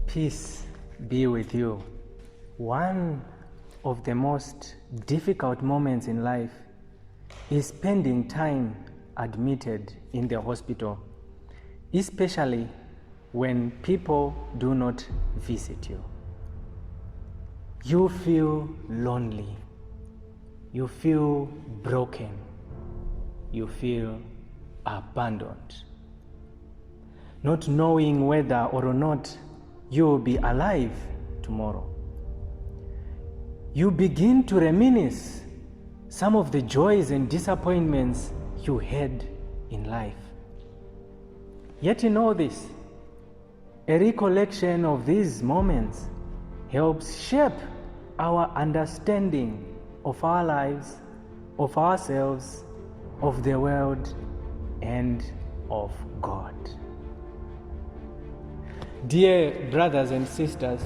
Peace be with you. One of the most difficult moments in life is spending time admitted in the hospital, especially when people do not visit you. You feel lonely. You feel broken. You feel abandoned. Not knowing whether or not you will be alive tomorrow. You begin to reminisce some of the joys and disappointments you had in life. Yet in all this, a recollection of these moments helps shape our understanding of our lives, of ourselves, of the world, and of God. Dear brothers and sisters,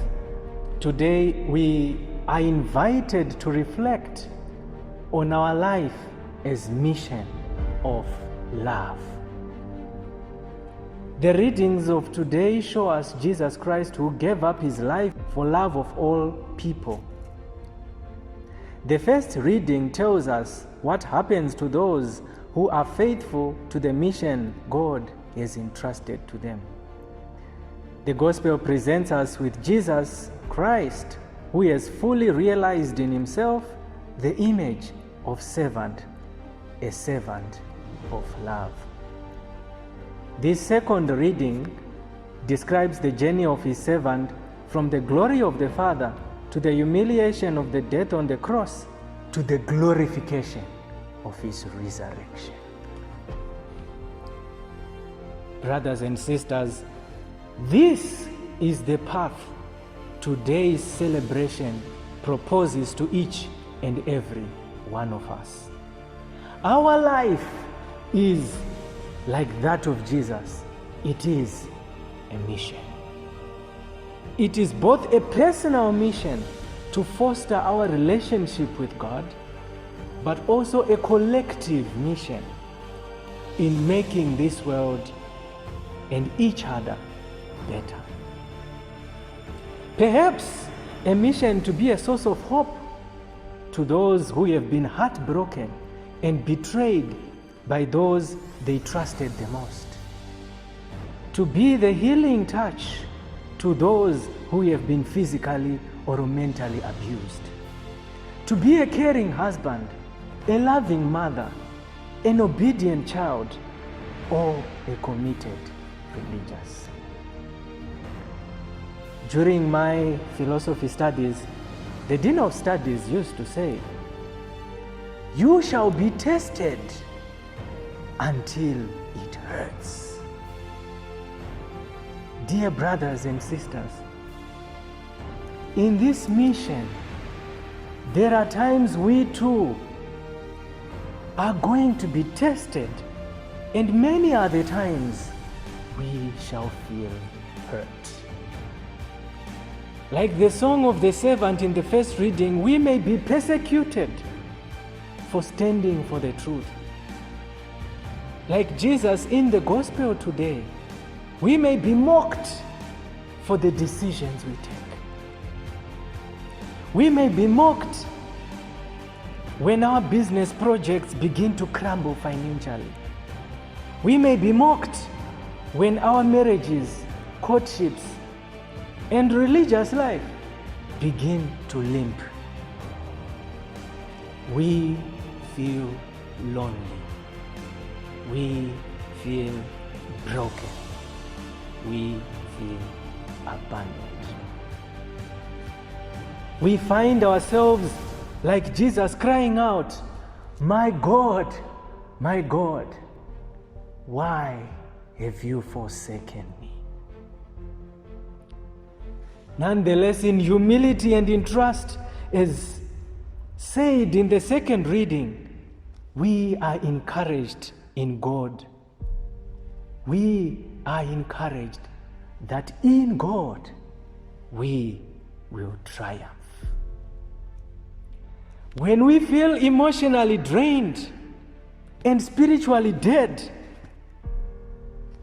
today we are invited to reflect on our life as mission of love. The readings of today show us Jesus Christ who gave up his life for love of all people. The first reading tells us what happens to those who are faithful to the mission God has entrusted to them. The Gospel presents us with Jesus Christ, who has fully realized in himself the image of servant, a servant of love. This second reading describes the journey of his servant from the glory of the Father to the humiliation of the death on the cross to the glorification of his resurrection. Brothers and sisters, this is the path today's celebration proposes to each and every one of us. Our life is like that of Jesus. It is a mission. It is both a personal mission to foster our relationship with God, but also a collective mission in making this world and each other better. Perhaps a mission to be a source of hope to those who have been heartbroken and betrayed by those they trusted the most. To be the healing touch to those who have been physically or mentally abused. To be a caring husband, a loving mother, an obedient child, or a committed religious. During my philosophy studies, the Dean of Studies used to say, "You shall be tested until it hurts." Dear brothers and sisters, in this mission, there are times we too are going to be tested, and many are the times we shall feel hurt. Like the song of the servant in the first reading, we may be persecuted for standing for the truth. Like Jesus in the gospel today, we may be mocked for the decisions we take. We may be mocked when our business projects begin to crumble financially. We may be mocked when our marriages, courtships, and religious life begin to limp. We feel lonely. We feel broken. We feel abandoned. We find ourselves like Jesus crying out, my God, why have you forsaken me?" Nonetheless, in humility and in trust, as said in the second reading, we are encouraged in God. We are encouraged that in God we will triumph. When we feel emotionally drained and spiritually dead,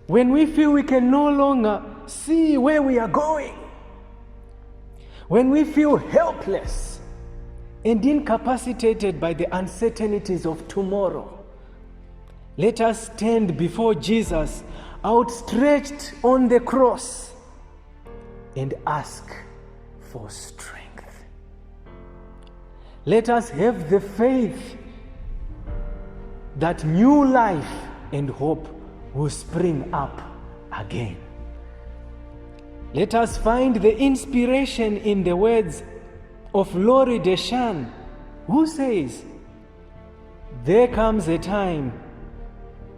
when we feel we can no longer see where we are going, when we feel helpless and incapacitated by the uncertainties of tomorrow, let us stand before Jesus, outstretched on the cross, and ask for strength. Let us have the faith that new life and hope will spring up again. Let us find the inspiration in the words of Laurie Deshan, who says, "There comes a time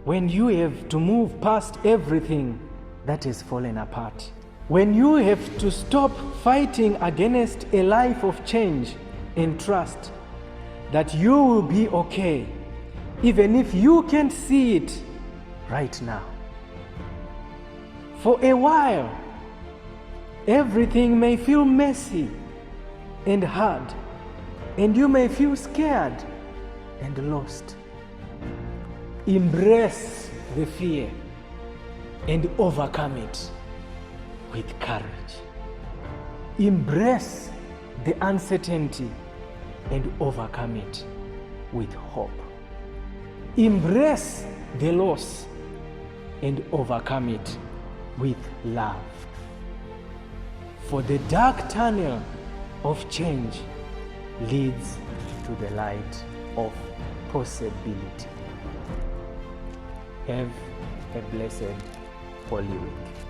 when you have to move past everything that is fallen apart. When you have to stop fighting against a life of change and trust that you will be okay, even if you can't see it right now. For a while, everything may feel messy and hard, and you may feel scared and lost. Embrace the fear and overcome it with courage. Embrace the uncertainty and overcome it with hope. Embrace the loss and overcome it with love. For the dark tunnel of change leads to the light of possibility. Have a blessed Holy Week.